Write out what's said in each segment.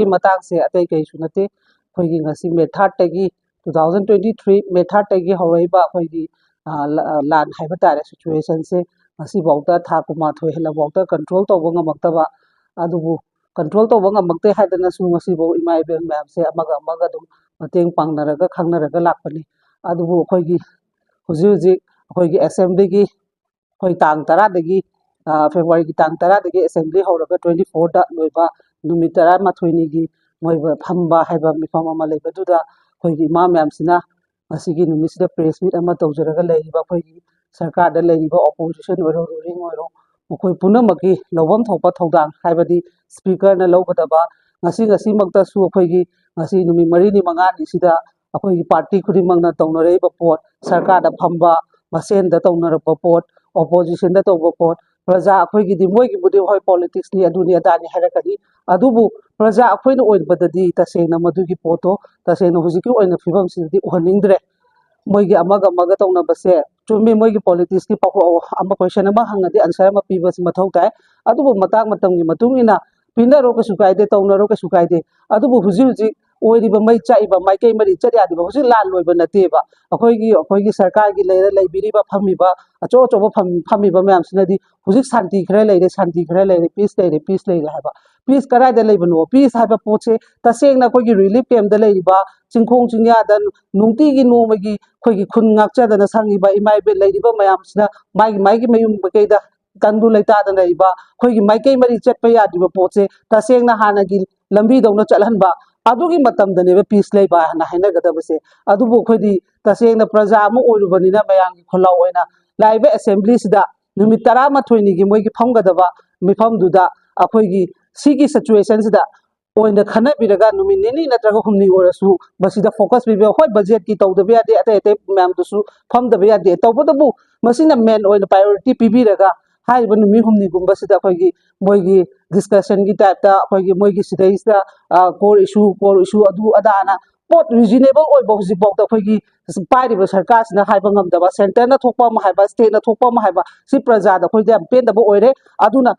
मतंग से अतई कई नते अखोई ngasi मे थर्ड तगी 2023 मे थर्ड तगी हौरइबा अखोई लान हाइबा तारे सिचुएशन से ngasi बौता था कुमा थोय हला बौता कंट्रोल तौबा ngमक्तबा अदुबु कंट्रोल तौबा ngमक्ते हाइदना सु ngasi बौ इमा इबेल मैम से अमगा दुम मतेंग पांगनरगा खंगनरगा लापनी अदुबु अखोई हुजी हुजी अखोई असेंबली की अखोई तांग 10 दगी फेब्रुआरी की तांग 10 दगी असेंबली हौरगा 24 दा लोइबा नुमित 13 की मोइबा फंबा हाइबा मिफम अमा लेबदुदा अखोई इमा मैम सिना ngasi नुमित प्रेस मीट अमा तौजरगा लेइबा अखोई सरकार दा लेइबा ऑपोजिशन ओरो रूलिंग ओरो मखोई पुनमकी लौबम थोपा थौदांग हाइबदी स्पीकर ना लौगदबा ngasi मक्ता सु अखोई ngasi नुमित 4 ni 5 ni sida अखोई पार्टी खुदिमंगना तौनरेबा पोट सरकार दा फंबा मसेन दा तौनरबा पोट ऑपोजिशन दा तौबा पोट प्रजा अखोई दी मोई बुदी होय पॉलिटिक्स नि अदुनि अदानि हारकदी अदुबु प्रजा अखोइना ओइबददी तसेना मदुगी पोतो तसेना हुजिकी ओइना फिबम सिदि उहनिंद्रे मोइगी अमगा तौनबसे चुम्मे मोइगी पॉलिटिक्स की पाखो अमा क्वेश्चन अमा हंगदि आंसर अमा पीबस मथौ ताय अदुबु मताक मतंगी मतुंगिना पिनरो के सुकाइदे तौनरो के सुकाइदे अदुबु हुजि हुजि ओइरिबा मै चाइबा माइकै मरि चरियादिबा हुजि लान लोइबा नतेबा अखोइगी सरकार की लेरा लेबिरिबा फमिबा अचो अचोबा फमिबा मैमसिनदि हुजि शांति खरा लेरे पीस लेरे हाबा पीस कराइदा लेबनो पीस हाबा पोचे तसेंगना अखोइगी रिलीफ कैम्प दा लेरिबा चिंखोंग चिंयादा नुंगतिगी नोमगी अखोइगी खुन ngakchadana sangiba imaibe leiriba mayamsina माइगी मयुम बकैदा कंदु लेतादा लेरिबा अखोइगी माइकै मरि चटपा यादिबा पोचे तसेंगना हानागी लंबी दौना चलहनबा अदुगी मतमदनेबा पीस लेबा ना हाइनगदबसे अदुबु अखोइदी तसेंगना प्रजा अमु ओइरुबनिना मयांगी खोलाव ओइना लाइबा असेंबली सिदा नुमित 13 निगी मोइगी फमगदबा मिफमदुदा अखोइगी सिगी सिचुएशन सिदा ओइना खनबिरगा नुमित निनी नत्रगा हुमनी ओरसु बसिदा फोकस बिबे होय बजेट की तौदबे यादे अते मैम दुसु फमदबे यादे तौबदबु मसिना मेन ओइना प्रायोरिटी पिबिरगा हाइबा नुमि हुमनी गुंबसिदा अखोइगी मोइगी डिस्कशन की टाइपता अखोइगी मोइगी सिदैसदा कोर इशू अदु अदाना पोट रिजनेबल ओइबा हुजि बौता अखोइगी पाइरिबा सरकार सिना हाइबा ngमदबा सेंटर ना थोकपा मा हाइबा स्टेट ना थोकपा मा हाइबा सि प्रजा दा अखोइदे पेंदबा ओइरे अदुना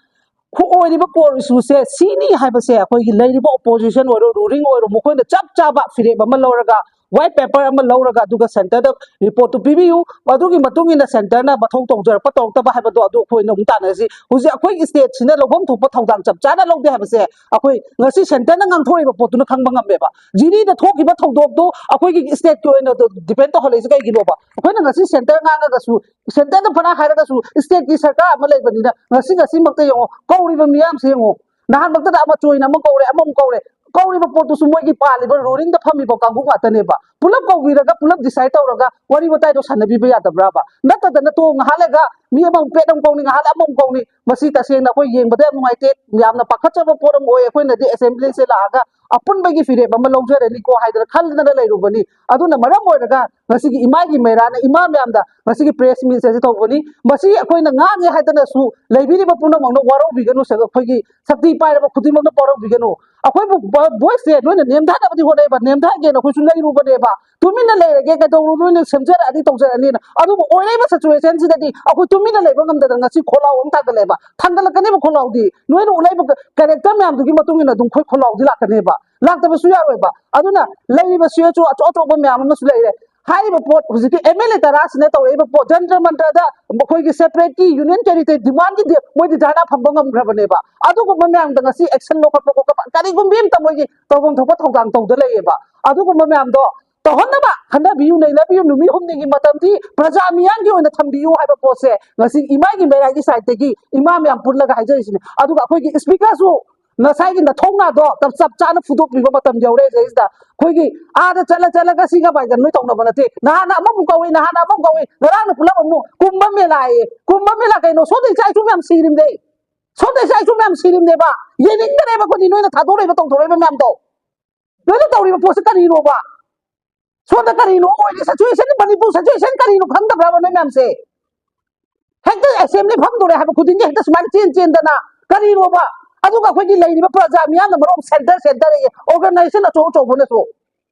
खोइरिबा कोर इशू से सीनी हाइबसे अखोइगी लेरिबा ऑपोजिशन ओरो रूलिंग ओरो मखोइना चप चाबा फिरेब अमा लौरगा व्हाइट पेपर अमा लौरगा दुगा सेंटर दा रिपोर्ट तो पिबियु अदुगी मतुंगिना सेंटर ना बथौ तौजरपा तौतबा हाइबदो अदु खोइना मुतानसी हुजि अखोइगी स्टेट सिना लौबम थोपा थौदांग चप चाना लौदे हाइबसे अखोइ ngasi सेंटर ना ngangथोरिबा पोतुना खंगबा ngमेबा जिनी दा थोकिबा थौदोकदो अखोइगी स्टेट के ओइना डिपेंड तो हलेस कई गिलोबा अखोइना ngasi सेंटर ngangagasु सेंटर दा फना हाइरगासु स्टेट की सरकार अमा लेबनिना ngasi मक्ता यंगो कौरिबा मियाम से यंगो नाहन मक्ता अमा चोइना अमा कौरे अमा कौरे कौरिबा पोतुसु मोइगी पालिबा रूलिंग दा फमिबा कांगु मातनेबा पुलप कौबिरगा पुलप डिसाइड तौरगा वरी बताइ दो सनबिबा यादब्राबा नतदना तो ngहालेगा मी अमा पेदम कौनी ngहाल अमा कौनी मसी तसेंगना कोइ येंबदे नुमाइते यामना पाखचबा पोरम ओय अखोइनदि असेंबली से लागा अपुनबगी फिरेब अमा लौजरनि को हाइदर खलदना लेरुबनी अदुना मरम ओइरगा ngasiगी इमागी मेराना इमा म्यामदा ngasiगी प्रेस मीट से तौबनी मसी अखोइना ngange हाइदना सु लेबिरिबा पुनमंगनो वारो बिगनो से अखोइगी शक्ति पाइरबा खुदिमंगनो परो बिगनो अखोइबु वॉइस से नोइना नेमधानबदी होनेबा नेमधागे न खुसु लेरुबनेबा तुमिना लेरगे कदौ नोइना समजर अदि तौजरनि अदुबु ओइरेबा सिचुएशन सिददी अखोइ तुमिना लेबा ngमददा ngasi खोलाव हम तागलेबा थांगलकनेबा खोलावदी नोइना उलाइबा कैरेक्टर म्यामदुगी मतुंगिना दुम खोइ खोलावदी लाकनेबा लाक्तबसु यारोइबा अदुना लेरिबा सियचो अचोचोबा म्याम अमसु लेरे हाइबा पोट हुजिकी एमएलए तरासने तौरेबा पोट जंतर मंतरदा मखोइगी सेपरेट की यूनियन टेरिटरी डिमांड की मोइदि धारणा फंबा ngमग्रबनेबा अदुगुम म्यामदा ngasi एक्शन लोखपा को करिगुम बिम तमोइगी तौबम थोपा थौदांग तौदा लेयेबा अदुगुम म्यामदो तहनबा खनबियु नैलबियु नुमि हुमनिगी मतमदी प्रजा मियांगी ओइना थंबियु हाइबा पोसे ngasi इमागी मेरागी साइडतगी इमा म्याम पुरलगा हाइजैसिने अदुगा अखोइगी स्पीकर सु नसाइगी नथौना दो तब सब चाना फुदोक्लिबा मतम जौरे जैसदा खोइगी आदा चला सिगा बाइगा नोइ तौनबा नते नाना अमु कौवे नाना अमु कौवे गरान पुलब अमु कुंभ मेला कइनो सोदे चाइचु म्याम सिरिमदे सोदे चाइचु म्याम सिरिमदेबा येनिंगरेबा कोदि नोइना थादोरेबा तौथोरेबा म्याम दो नोइना तौरिबा पोसे करिनोबा सोदा करिनो ओइले सिचुएशन मणिपुर सिचुएशन करिनो खंगदब्राबा नोइ म्याम से हेक्टर असेंबली फंगदोरे हाबा खुदिंगे हेक्टर स्मार्ट चेंदना करिनोबा अदुगा खोइगी लेरिबा प्रजा मियाम मरो सेंटर ऑर्गेनाइजेशन अचो अचोबनसो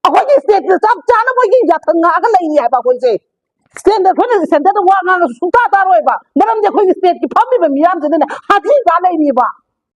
अखोइगी स्टेट सब चाना मोइगी याथंगागा लेरि हाबा खोइसे स्टेट खोइना सेंटर वा ngang सुता तारोइबा मरम जे खोइगी स्टेट की फमिबा मियाम जने हाथि गा लेरिबा